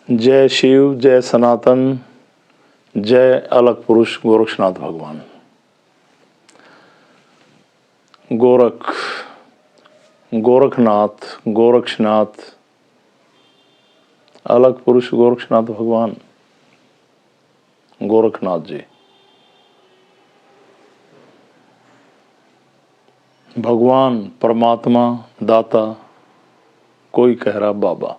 जय शिव, जय सनातन, जय अलग पुरुष गोरक्षनाथ भगवान। गोरख, गोरखनाथ, गोरक्षनाथ, अलग पुरुष गोरक्षनाथ भगवान, गोरखनाथ जी भगवान, परमात्मा, दाता, कोई कह रहा बाबा।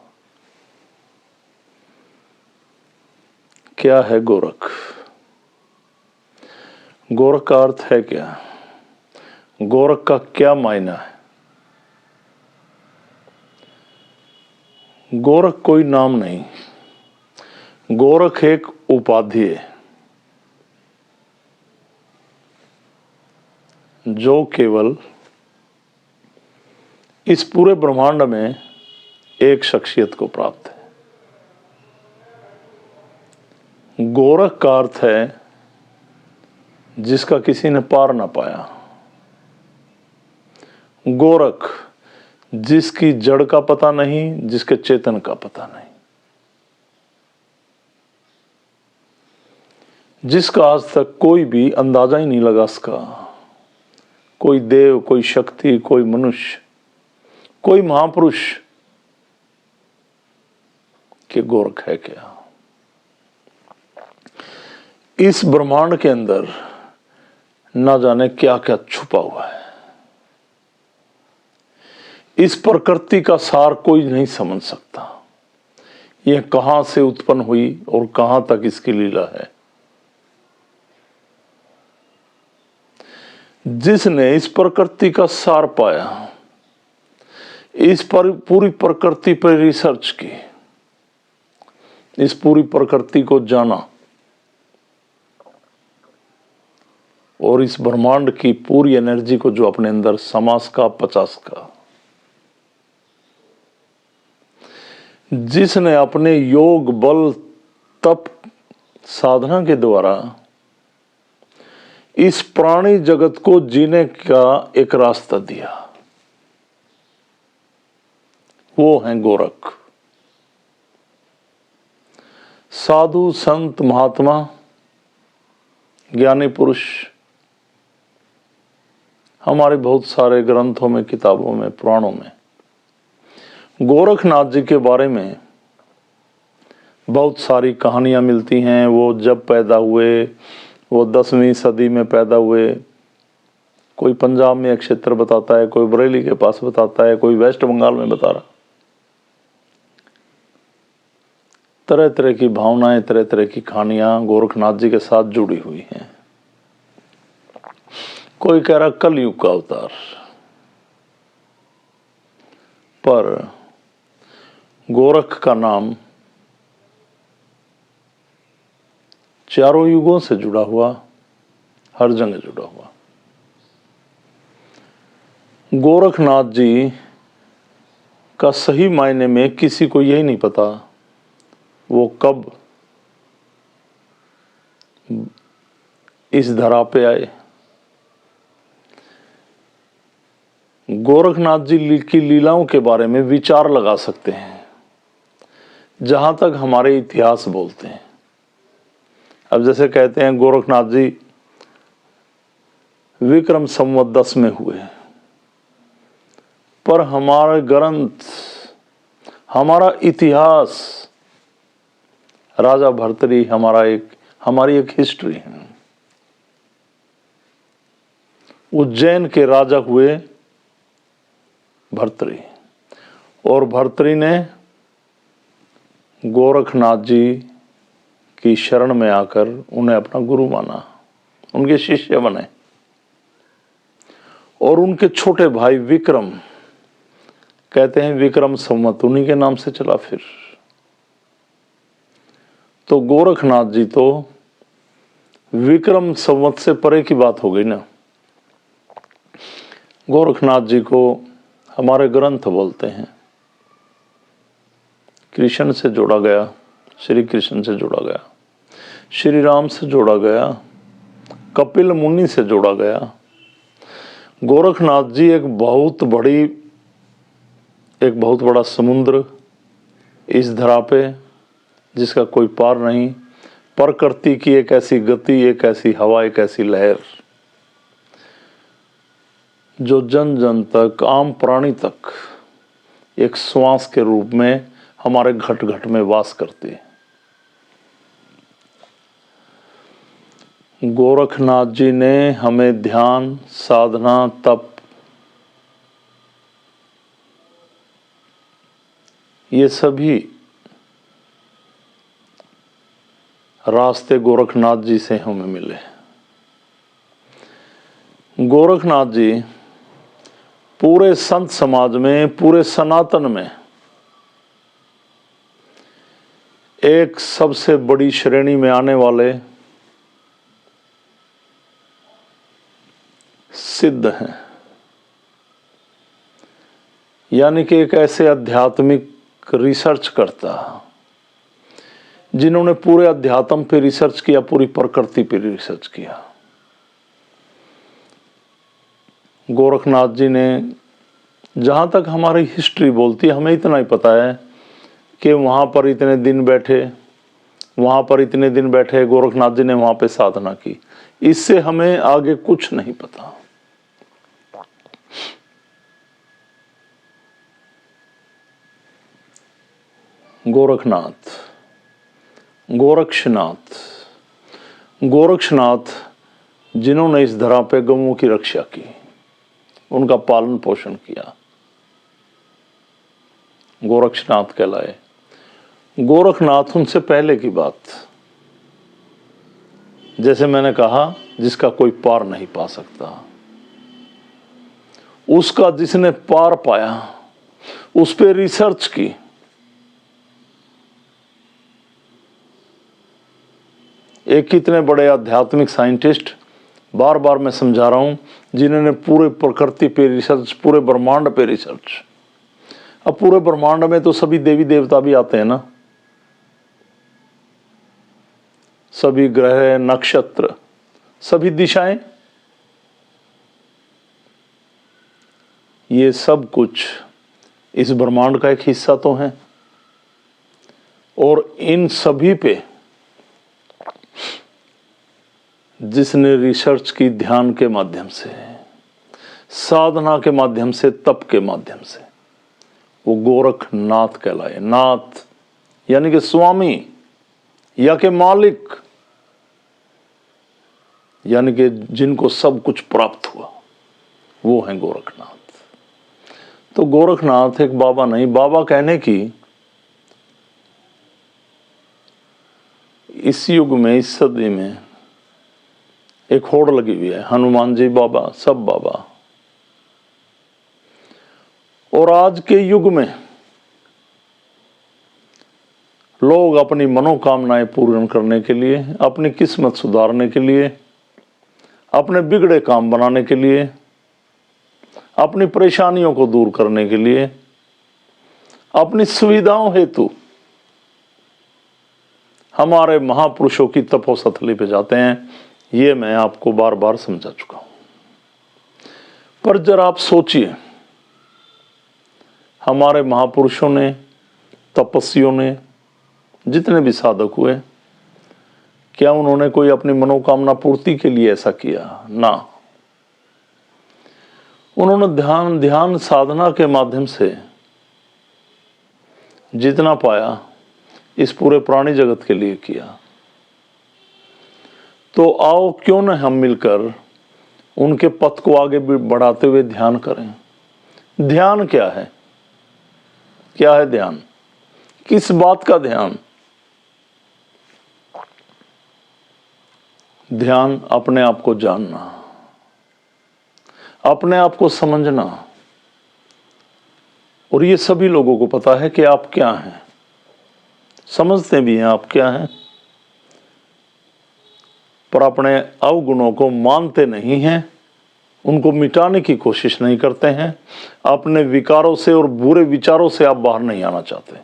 क्या है गोरख? गोरख का अर्थ है क्या? गोरख का क्या मायना है? गोरख कोई नाम नहीं, गोरख एक उपाधि है जो केवल इस पूरे ब्रह्मांड में एक शख्सियत को प्राप्त है। गोरख का अर्थ है जिसका किसी ने पार ना पाया। गोरख जिसकी जड़ का पता नहीं, जिसके चेतन का पता नहीं, जिसका आज तक कोई भी अंदाजा ही नहीं लगा सका। कोई देव, कोई शक्ति, कोई मनुष्य, कोई महापुरुष के गोरख है क्या? इस ब्रह्मांड के अंदर ना जाने क्या क्या छुपा हुआ है। इस प्रकृति का सार कोई नहीं समझ सकता। यह कहां से उत्पन्न हुई और कहां तक इसकी लीला है। जिसने इस प्रकृति का सार पाया, इस पर पूरी प्रकृति पर रिसर्च की, इस पूरी प्रकृति को जाना और इस ब्रह्मांड की पूरी एनर्जी को जो अपने अंदर समा सका, पचा सका, जिसने अपने योग, बल, तप, साधना के द्वारा इस प्राणी जगत को जीने का एक रास्ता दिया, वो है गोरख। साधु, संत, महात्मा, ज्ञानी पुरुष हमारे बहुत सारे ग्रंथों में, किताबों में, पुराणों में गोरखनाथ जी के बारे में बहुत सारी कहानियां मिलती हैं। वो जब पैदा हुए, वो 10वीं सदी में पैदा हुए। कोई पंजाब में एक क्षेत्र बताता है, कोई बरेली के पास बताता है, कोई वेस्ट बंगाल में बता रहा। तरह तरह की भावनाएं, तरह तरह की कहानियां गोरखनाथ जी के साथ जुड़ी हुई हैं। कोई कह रहा कलयुग का अवतार, पर गोरख का नाम चारों युगों से जुड़ा हुआ, हर जगह जुड़ा हुआ। गोरखनाथ जी का सही मायने में किसी को यही नहीं पता वो कब इस धरा पे आए। गोरखनाथ जी की लीलाओं के बारे में विचार लगा सकते हैं, जहां तक हमारे इतिहास बोलते हैं। अब जैसे कहते हैं गोरखनाथ जी विक्रम संवत 10 में हुए, पर हमारे ग्रंथ, हमारा इतिहास, राजा भर्तृहरि हमारी एक हिस्ट्री है। उज्जैन के राजा हुए भर्तृहरि, और भर्तृहरि ने गोरखनाथ जी की शरण में आकर उन्हें अपना गुरु माना, उनके शिष्य बने। और उनके छोटे भाई विक्रम, कहते हैं विक्रम संवत उन्हीं के नाम से चला फिर। तो गोरखनाथ जी तो विक्रम संवत से परे की बात हो गई ना। गोरखनाथ जी को हमारे ग्रंथ बोलते हैं। कृष्ण से जोड़ा गया, श्री कृष्ण से जोड़ा गया, श्री राम से जोड़ा गया, कपिल मुनि से जोड़ा गया। गोरखनाथ जी एक बहुत बड़ा समुद्र इस धरा पे जिसका कोई पार नहीं, प्रकृति की एक ऐसी गति, एक ऐसी हवा, एक ऐसी लहर जो जन जन तक, आम प्राणी तक एक श्वास के रूप में हमारे घट घट में वास करती है। गोरखनाथ जी ने हमें ध्यान, साधना, तप, ये सभी रास्ते गोरखनाथ जी से हमें मिले। गोरखनाथ जी पूरे संत समाज में, पूरे सनातन में एक सबसे बड़ी श्रेणी में आने वाले सिद्ध हैं, यानी कि एक ऐसे आध्यात्मिक रिसर्च करता जिन्होंने पूरे अध्यात्म पे रिसर्च किया, पूरी प्रकृति पे रिसर्च किया। गोरखनाथ जी ने, जहाँ तक हमारी हिस्ट्री बोलती है, हमें इतना ही पता है कि वहाँ पर इतने दिन बैठे, वहाँ पर इतने दिन बैठे, गोरखनाथ जी ने वहाँ पे साधना की। इससे हमें आगे कुछ नहीं पता। गोरखनाथ, गोरक्षनाथ, गोरक्षनाथ जिन्होंने इस धरा पे गऊओं की रक्षा की, उनका पालन पोषण किया, गोरक्षनाथ कहलाए। गोरखनाथ उनसे पहले की बात, जैसे मैंने कहा, जिसका कोई पार नहीं पा सकता, उसका जिसने पार पाया, उस पे रिसर्च की। एक कितने बड़े आध्यात्मिक साइंटिस्ट, बार बार मैं समझा रहा हूं, जिन्होंने पूरे प्रकृति पे रिसर्च, पूरे ब्रह्मांड पे रिसर्च। अब पूरे ब्रह्मांड में तो सभी देवी देवता भी आते हैं ना, सभी ग्रह, नक्षत्र, सभी दिशाएं, ये सब कुछ इस ब्रह्मांड का एक हिस्सा तो है। और इन सभी पे जिसने रिसर्च की, ध्यान के माध्यम से, साधना के माध्यम से, तप के माध्यम से, वो गोरखनाथ कहलाए। नाथ यानी कि स्वामी या के मालिक, यानी कि जिनको सब कुछ प्राप्त हुआ, वो हैं गोरखनाथ। तो गोरखनाथ एक बाबा नहीं, बाबा कहने की इस युग में, इस सदी में एक होड़ लगी हुई है, हनुमान जी बाबा, सब बाबा। और आज के युग में लोग अपनी मनोकामनाएं पूर्ण करने के लिए, अपनी किस्मत सुधारने के लिए, अपने बिगड़े काम बनाने के लिए, अपनी परेशानियों को दूर करने के लिए, अपनी सुविधाओं हेतु हमारे महापुरुषों की तपोस्थली पे जाते हैं। ये मैं आपको बार बार समझा चुका हूं। पर जरा आप सोचिए, हमारे महापुरुषों ने, तपस्वियों ने, जितने भी साधक हुए, क्या उन्होंने कोई अपनी मनोकामना पूर्ति के लिए ऐसा किया? ना, उन्होंने ध्यान साधना के माध्यम से जितना पाया, इस पूरे प्राणी जगत के लिए किया। तो आओ क्यों न हम मिलकर उनके पथ को आगे बढ़ाते हुए ध्यान करें। ध्यान क्या है? क्या है ध्यान? किस बात का ध्यान? ध्यान अपने आप को जानना, अपने आप को समझना। और ये सभी लोगों को पता है कि आप क्या हैं, समझते भी हैं आप क्या हैं, पर अपने अवगुणों को मानते नहीं हैं, उनको मिटाने की कोशिश नहीं करते हैं। अपने विकारों से और बुरे विचारों से आप बाहर नहीं आना चाहते।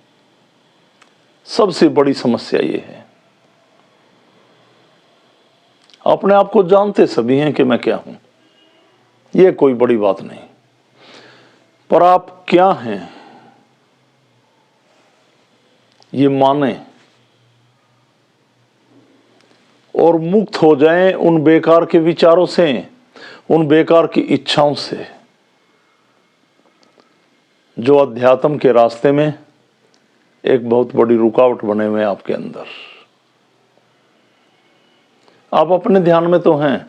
सबसे बड़ी समस्या ये है। अपने आप को जानते सभी हैं कि मैं क्या हूं, ये कोई बड़ी बात नहीं, पर आप क्या हैं ये माने, और मुक्त हो जाएं उन बेकार के विचारों से, उन बेकार की इच्छाओं से जो अध्यात्म के रास्ते में एक बहुत बड़ी रुकावट बने हुए हैं आपके अंदर। आप अपने ध्यान में तो हैं,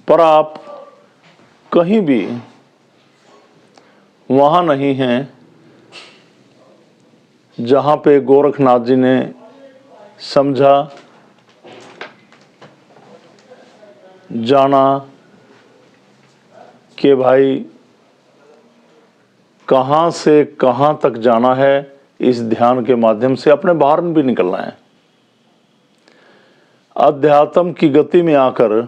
पर आप कहीं भी वहां नहीं हैं जहां पे गोरखनाथ जी ने समझा, जाना कि भाई कहां से कहां तक जाना है। इस ध्यान के माध्यम से अपने बाहर भी निकलना है। अध्यात्म की गति में आकर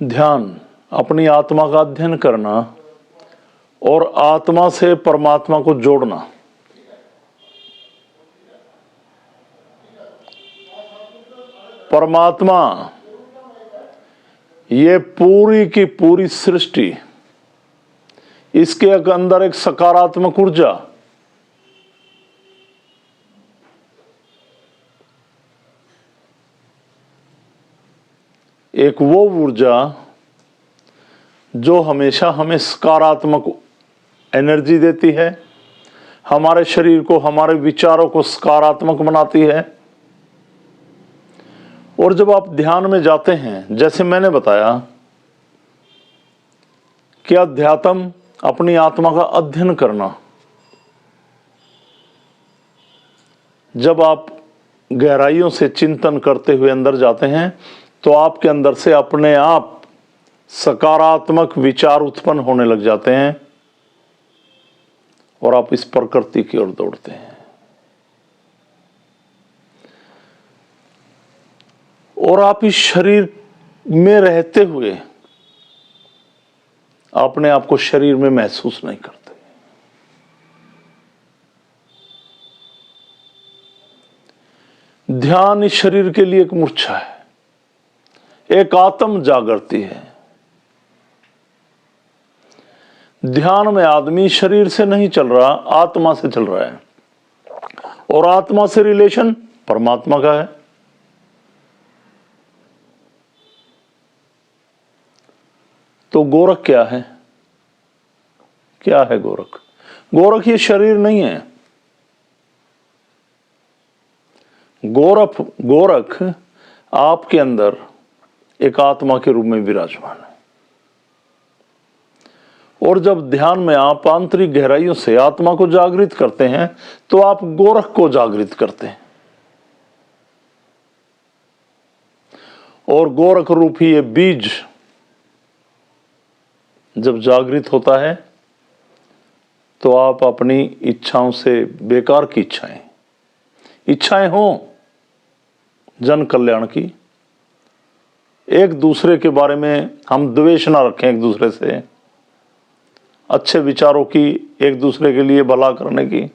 ध्यान, अपनी आत्मा का अध्ययन करना और आत्मा से परमात्मा को जोड़ना। परमात्मा, ये पूरी की पूरी सृष्टि, इसके अंदर एक सकारात्मक ऊर्जा, एक वो ऊर्जा जो हमेशा हमें सकारात्मक एनर्जी देती है, हमारे शरीर को, हमारे विचारों को सकारात्मक बनाती है। और जब आप ध्यान में जाते हैं, जैसे मैंने बताया कि अध्यात्म, अपनी आत्मा का अध्ययन करना, जब आप गहराइयों से चिंतन करते हुए अंदर जाते हैं तो आपके अंदर से अपने आप सकारात्मक विचार उत्पन्न होने लग जाते हैं और आप इस प्रकृति की ओर दौड़ते हैं। और आप इस शरीर में रहते हुए अपने आप को शरीर में महसूस नहीं करते। ध्यान इस शरीर के लिए एक मूर्छा है, एक आत्म जागृति है। ध्यान में आदमी शरीर से नहीं चल रहा, आत्मा से चल रहा है, और आत्मा से रिलेशन परमात्मा का है। तो गोरख क्या है? क्या है गोरख? गोरख ये शरीर नहीं है। गोरख आपके अंदर एक आत्मा के रूप में विराजमान है। और जब ध्यान में आप आंतरिक गहराइयों से आत्मा को जागृत करते हैं तो आप गोरख को जागृत करते हैं। और गोरख रूपी ये बीज जब जागृत होता है तो आप अपनी इच्छाओं से, बेकार की इच्छाएं हों जन कल्याण की, एक दूसरे के बारे में हम द्वेष ना रखें, एक दूसरे से अच्छे विचारों की, एक दूसरे के लिए भला करने की,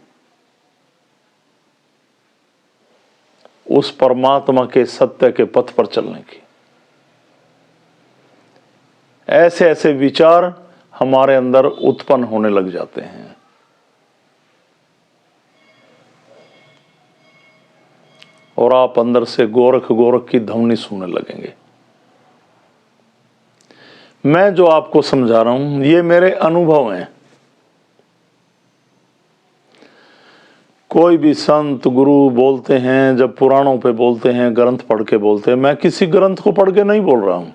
उस परमात्मा के सत्य के पथ पर चलने की, ऐसे ऐसे विचार हमारे अंदर उत्पन्न होने लग जाते हैं। और आप अंदर से गोरख गोरख की ध्वनि सुनने लगेंगे। मैं जो आपको समझा रहा हूं ये मेरे अनुभव हैं। कोई भी संत गुरु बोलते हैं, जब पुराणों पे बोलते हैं, ग्रंथ पढ़ के बोलते हैं, मैं किसी ग्रंथ को पढ़ के नहीं बोल रहा हूं,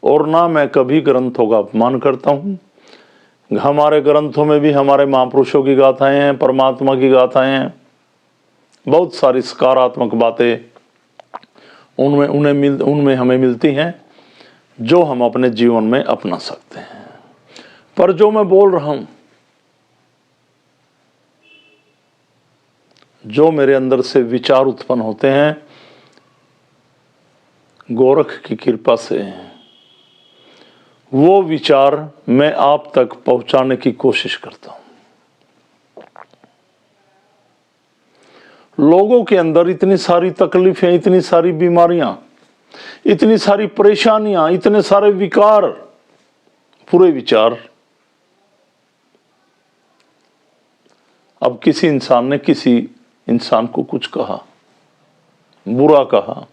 और ना मैं कभी ग्रंथों का अपमान करता हूं। हमारे ग्रंथों में भी हमारे महापुरुषों की गाथाएं हैं, परमात्मा की गाथाएं हैं, बहुत सारी सकारात्मक बातें उनमें हमें मिलती हैं जो हम अपने जीवन में अपना सकते हैं। पर जो मैं बोल रहा हूं, जो मेरे अंदर से विचार उत्पन्न होते हैं, गोरख की कृपा से वो विचार मैं आप तक पहुंचाने की कोशिश करता हूं। लोगों के अंदर इतनी सारी तकलीफें, इतनी सारी बीमारियां, इतनी सारी परेशानियां, इतने सारे विकार, पूरे विचार अब किसी इंसान ने किसी इंसान को कुछ कहा, बुरा कहा,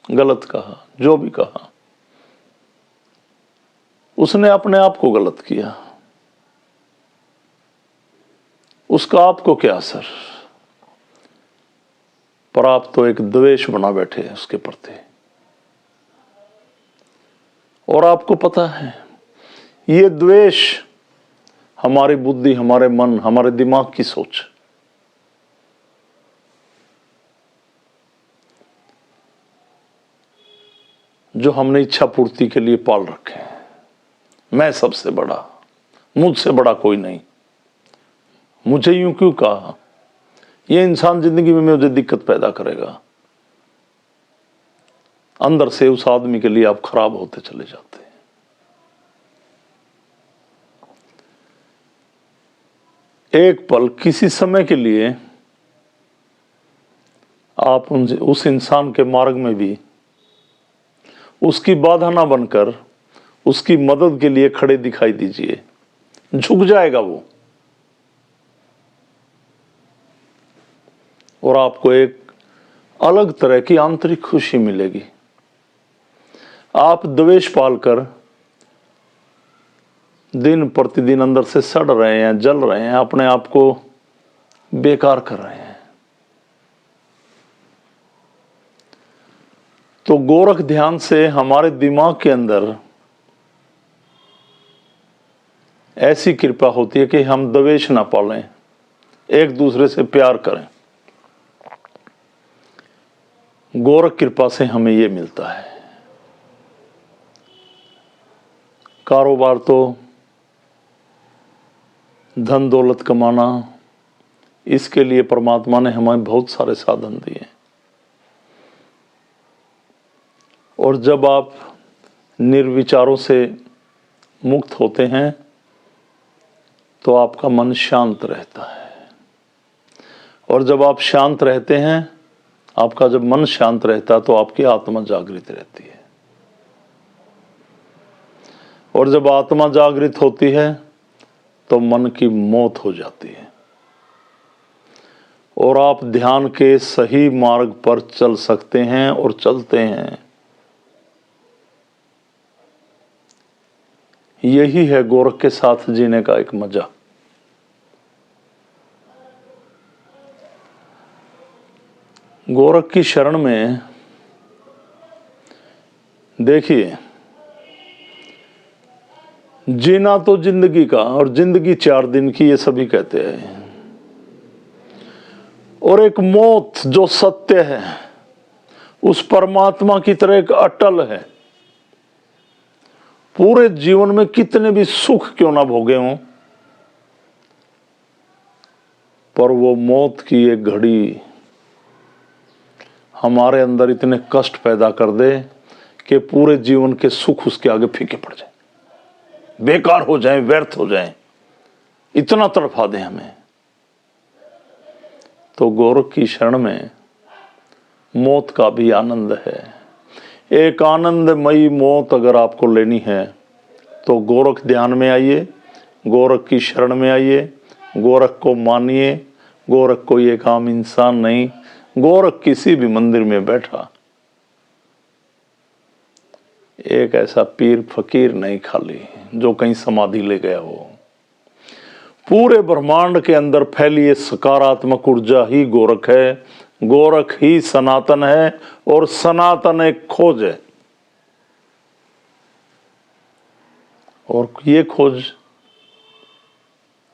गलत कहा, जो भी कहा, उसने अपने आप को गलत किया, उसका आपको क्या असर? पर आप तो एक द्वेष बना बैठे हैं उसके प्रति। और आपको पता है ये द्वेष हमारी बुद्धि, हमारे मन, हमारे दिमाग की सोच, जो हमने इच्छा पूर्ति के लिए पाल रखे हैं। मैं सबसे बड़ा, मुझसे बड़ा कोई नहीं, मुझे यूं क्यों कहा, ये इंसान जिंदगी में मुझे दिक्कत पैदा करेगा। अंदर से उस आदमी के लिए आप खराब होते चले जाते हैं। एक पल, किसी समय के लिए आप उस इंसान के मार्ग में भी उसकी बाधा ना बनकर उसकी मदद के लिए खड़े दिखाई दीजिए, झुक जाएगा वो, और आपको एक अलग तरह की आंतरिक खुशी मिलेगी। आप द्वेष पालकर दिन प्रतिदिन अंदर से सड़ रहे हैं, जल रहे हैं, अपने आप को बेकार कर रहे हैं। तो गोरख ध्यान से हमारे दिमाग के अंदर ऐसी कृपा होती है कि हम द्वेष ना पालें, एक दूसरे से प्यार करें। गोरख कृपा से हमें ये मिलता है। कारोबार तो धन दौलत कमाना, इसके लिए परमात्मा ने हमें बहुत सारे साधन दिए, और जब आप निर्विचारों से मुक्त होते हैं तो आपका मन शांत रहता है, और जब आप शांत रहते हैं, आपका जब मन शांत रहता है तो आपकी आत्मा जागृत रहती है, और जब आत्मा जागृत होती है तो मन की मौत हो जाती है, और आप ध्यान के सही मार्ग पर चल सकते हैं और चलते हैं। यही है गोरख के साथ जीने का एक मजा। गोरख की शरण में देखिए, जीना तो जिंदगी का, और जिंदगी 4 दिन की, ये सभी कहते हैं, और एक मौत जो सत्य है, उस परमात्मा की तरह एक अटल है। पूरे जीवन में कितने भी सुख क्यों ना भोगे हों, पर वो मौत की एक घड़ी हमारे अंदर इतने कष्ट पैदा कर दे कि पूरे जीवन के सुख उसके आगे फीके पड़ जाए, बेकार हो जाए, व्यर्थ हो जाए, इतना तड़फा दे हमें। तो गोरख की शरण में मौत का भी आनंद है। एक आनंदमयी मौत अगर आपको लेनी है तो गोरख ध्यान में आइए, गोरख की शरण में आइए, गोरख को मानिए। गोरख कोई एक आम इंसान नहीं, गोरख किसी भी मंदिर में बैठा एक ऐसा पीर फकीर नहीं खाली जो कहीं समाधि ले गया हो। पूरे ब्रह्मांड के अंदर फैली ये सकारात्मक ऊर्जा ही गोरख है, गोरख ही सनातन है, और सनातन एक खोज है। और ये खोज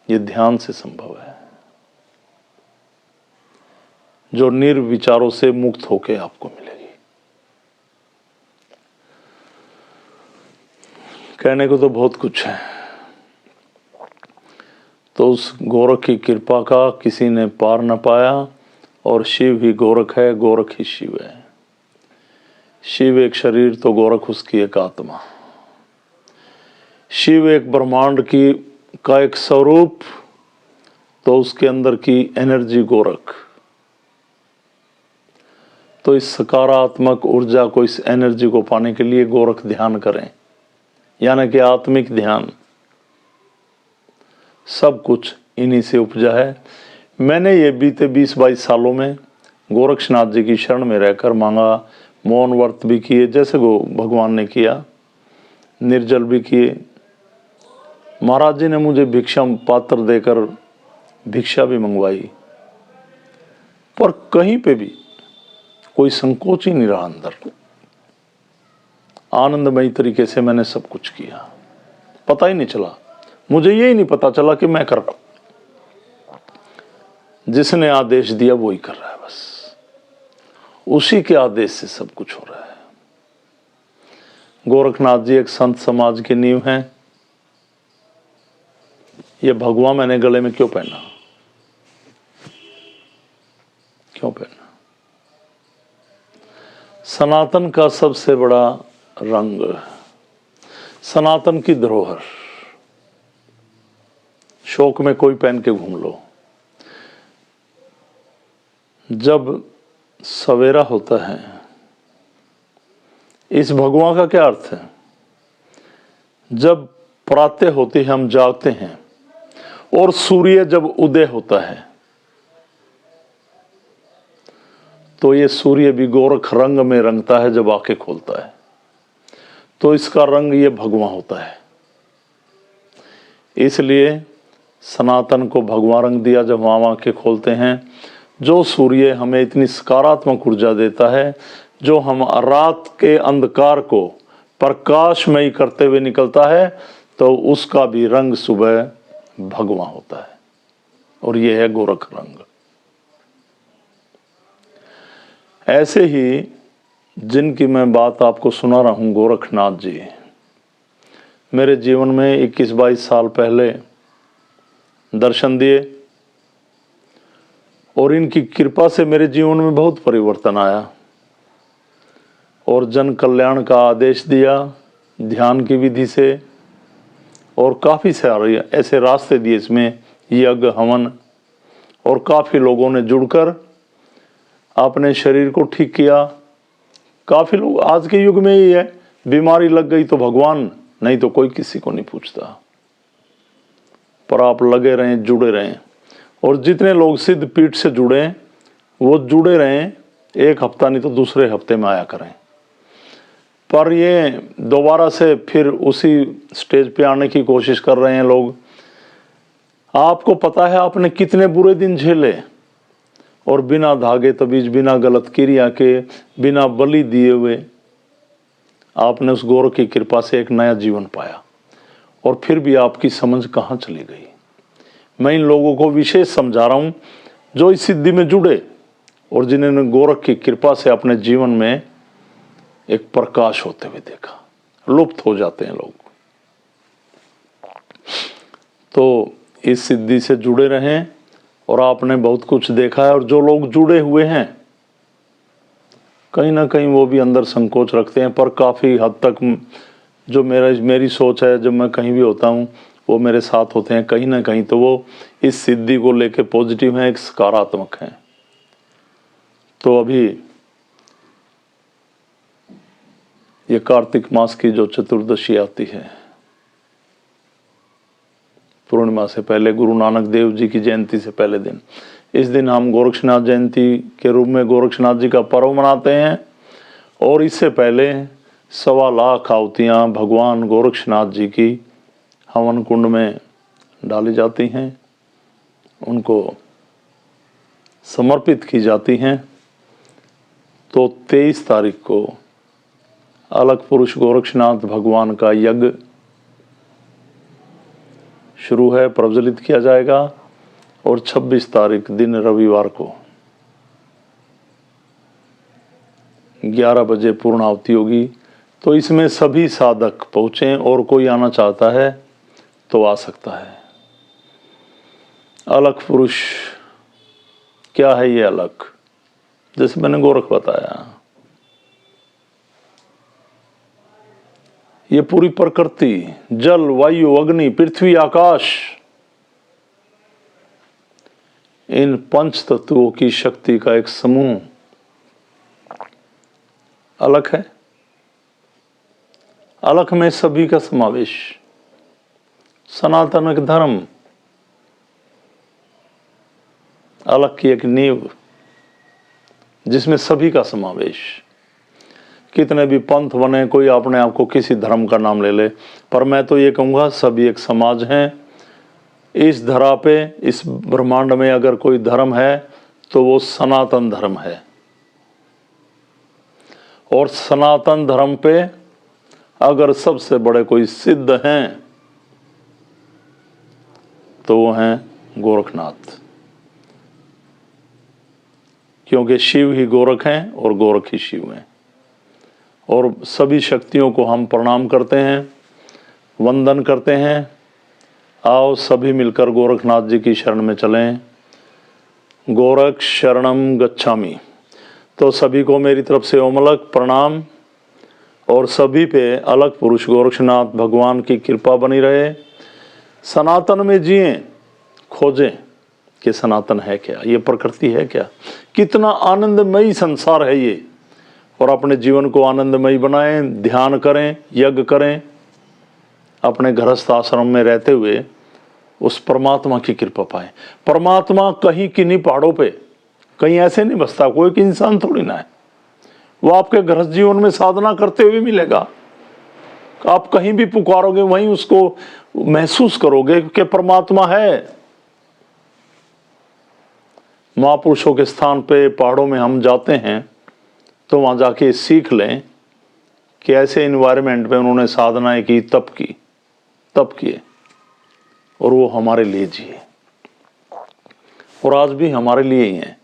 ये ध्यान से संभव है, जो निर्विचारों से मुक्त होकर आपको मिलेगी। कहने को तो बहुत कुछ है, तो उस गोरख की कृपा का किसी ने पार न पाया, और शिव ही गोरख है, गोरख ही शिव है। शिव एक शरीर तो गोरख उसकी एक आत्मा। शिव एक ब्रह्मांड की का एक स्वरूप तो उसके अंदर की एनर्जी गोरख। तो इस सकारात्मक ऊर्जा को, इस एनर्जी को पाने के लिए गोरख ध्यान करें, यानी कि आत्मिक ध्यान। सब कुछ इन्हीं से उपजा है। मैंने ये बीते 20-22 सालों में गोरक्षनाथ जी की शरण में रहकर मांगा, मौन व्रत भी किए जैसे वो भगवान ने किया, निर्जल भी किए। महाराज जी ने मुझे भिक्षा पात्र देकर भिक्षा भी मंगवाई, पर कहीं पे भी कोई संकोच ही नहीं रहा अंदर। आनंदमयी तरीके से मैंने सब कुछ किया, पता ही नहीं चला, मुझे यही नहीं पता चला कि मैं कर रहा हूं। जिसने आदेश दिया वो ही कर रहा है, बस उसी के आदेश से सब कुछ हो रहा है। गोरखनाथ जी एक संत समाज की नींव हैं। ये भगवा मैंने गले में क्यों पहना, क्यों पहना? सनातन का सबसे बड़ा रंग, सनातन की धरोहर, शौक में कोई पहन के घूम लो। जब सवेरा होता है, इस भगवान का क्या अर्थ है? जब प्रातः होती है, हम जागते हैं, और सूर्य जब उदय होता है, तो ये सूर्य भी गोरख रंग में रंगता है जब आंखें खोलता है, तो इसका रंग ये भगवा होता है। इसलिए सनातन को भगवा रंग दिया जब हम आंखें खोलते हैं। जो सूर्य हमें इतनी सकारात्मक ऊर्जा देता है, जो हम रात के अंधकार को प्रकाशमयी करते हुए निकलता है, तो उसका भी रंग सुबह भगवा होता है, और यह है गोरख रंग। ऐसे ही जिनकी मैं बात आपको सुना रहा हूं, गोरखनाथ जी मेरे जीवन में 21-22 साल पहले दर्शन दिए, और इनकी कृपा से मेरे जीवन में बहुत परिवर्तन आया, और जन कल्याण का आदेश दिया ध्यान की विधि से, और काफ़ी सारे ऐसे रास्ते दिए, इसमें यज्ञ हवन, और काफ़ी लोगों ने जुड़कर अपने शरीर को ठीक किया। काफ़ी लोग, आज के युग में ही है, बीमारी लग गई तो भगवान, नहीं तो कोई किसी को नहीं पूछता। पर आप लगे रहें, जुड़े रहें, और जितने लोग सिद्ध पीठ से जुड़े वो जुड़े रहें, एक हफ्ता नहीं तो दूसरे हफ्ते में आया करें। पर ये दोबारा से फिर उसी स्टेज पे आने की कोशिश कर रहे हैं लोग। आपको पता है आपने कितने बुरे दिन झेले, और बिना धागे तबीज, बिना गलत क्रिया के, बिना बलि दिए हुए आपने उस गौर की कृपा से एक नया जीवन पाया, और फिर भी आपकी समझ कहाँ चली गई? मैं इन लोगों को विशेष समझा रहा हूं जो इस सिद्धि में जुड़े, और जिन्होंने गोरख की कृपा से अपने जीवन में एक प्रकाश होते हुए देखा। लुप्त हो जाते हैं लोग। तो इस सिद्धि से जुड़े रहें, और आपने बहुत कुछ देखा है। और जो लोग जुड़े हुए हैं, कहीं ना कहीं वो भी अंदर संकोच रखते हैं, पर काफ़ी हद तक जो मेरी सोच है, जब मैं कहीं भी होता हूँ वो मेरे साथ होते हैं कहीं ना कहीं, तो वो इस सिद्धि को लेके पॉजिटिव हैं, एक सकारात्मक हैं। तो अभी ये कार्तिक मास की जो चतुर्दशी आती है, पूर्णिमा से पहले, गुरु नानक देव जी की जयंती से पहले दिन, इस दिन हम गोरक्षनाथ जयंती के रूप में गोरक्षनाथ जी का पर्व मनाते हैं। और इससे पहले 1.25 लाख आहुतियाँ भगवान गोरक्षनाथ जी की हवन कुंड में डाली जाती हैं, उनको समर्पित की जाती हैं। तो 23 तारीख को अलग पुरुष गोरक्षनाथ भगवान का यज्ञ शुरू है, प्रज्वलित किया जाएगा, और 26 तारीख दिन रविवार को 11 बजे पूर्णाहुति होगी। तो इसमें सभी साधक पहुँचें, और कोई आना चाहता है तो आ सकता है। अलग पुरुष क्या है? ये अलग, जैसे मैंने गोरख बताया, ये पूरी प्रकृति, जल, वायु, अग्नि, पृथ्वी, आकाश, इन 5 तत्वों की शक्ति का एक समूह अलग है। अलग में सभी का समावेश, सनातन धर्म, अलग की एक नींव जिसमें सभी का समावेश। कितने भी पंथ बने, कोई अपने आप को किसी धर्म का नाम ले ले, पर मैं तो ये कहूँगा सभी एक समाज हैं। इस धरा पे, इस ब्रह्मांड में अगर कोई धर्म है तो वो सनातन धर्म है। और सनातन धर्म पे अगर सबसे बड़े कोई सिद्ध हैं तो वो हैं गोरखनाथ, क्योंकि शिव ही गोरख हैं और गोरख ही शिव हैं। और सभी शक्तियों को हम प्रणाम करते हैं, वंदन करते हैं। आओ सभी मिलकर गोरखनाथ जी की शरण में चलें। गोरख शरणम गच्छामि। तो सभी को मेरी तरफ से ओमलक प्रणाम, और सभी पे अलग पुरुष गोरखनाथ भगवान की कृपा बनी रहे। सनातन में जिए, खोजें कि सनातन है क्या, ये प्रकृति है क्या, कितना आनंदमयी संसार है ये, और अपने जीवन को आनंदमयी बनाएं, ध्यान करें, यज्ञ करें, अपने गृहस्थ आश्रम में रहते हुए उस परमात्मा की कृपा पाएं। परमात्मा कहीं किन्हीं पहाड़ों पे कहीं ऐसे नहीं बसता, कोई एक इंसान थोड़ी ना है। वो आपके गृहस्थ जीवन में साधना करते हुए मिलेगा। आप कहीं भी पुकारोगे वहीं उसको महसूस करोगे कि परमात्मा है। महापुरुषों के स्थान पे पहाड़ों में हम जाते हैं तो वहां जाके सीख लें कि ऐसे इन्वायरमेंट में उन्होंने साधनाएं की, तप किए, और वो हमारे लिए जिए, और आज भी हमारे लिए ही हैं।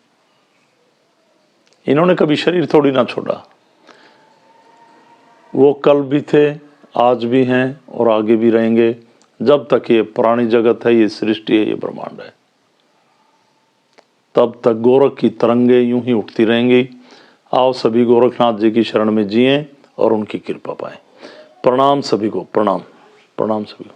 इन्होंने कभी शरीर थोड़ी ना छोड़ा। वो कल भी थे, आज भी हैं और आगे भी रहेंगे। जब तक ये प्राणी जगत है, ये सृष्टि है, ये ब्रह्मांड है, तब तक गोरख की तरंगे यूं ही उठती रहेंगी। आओ सभी गोरखनाथ जी की शरण में जिएं और उनकी कृपा पाएं। प्रणाम सभी को, प्रणाम सभी को।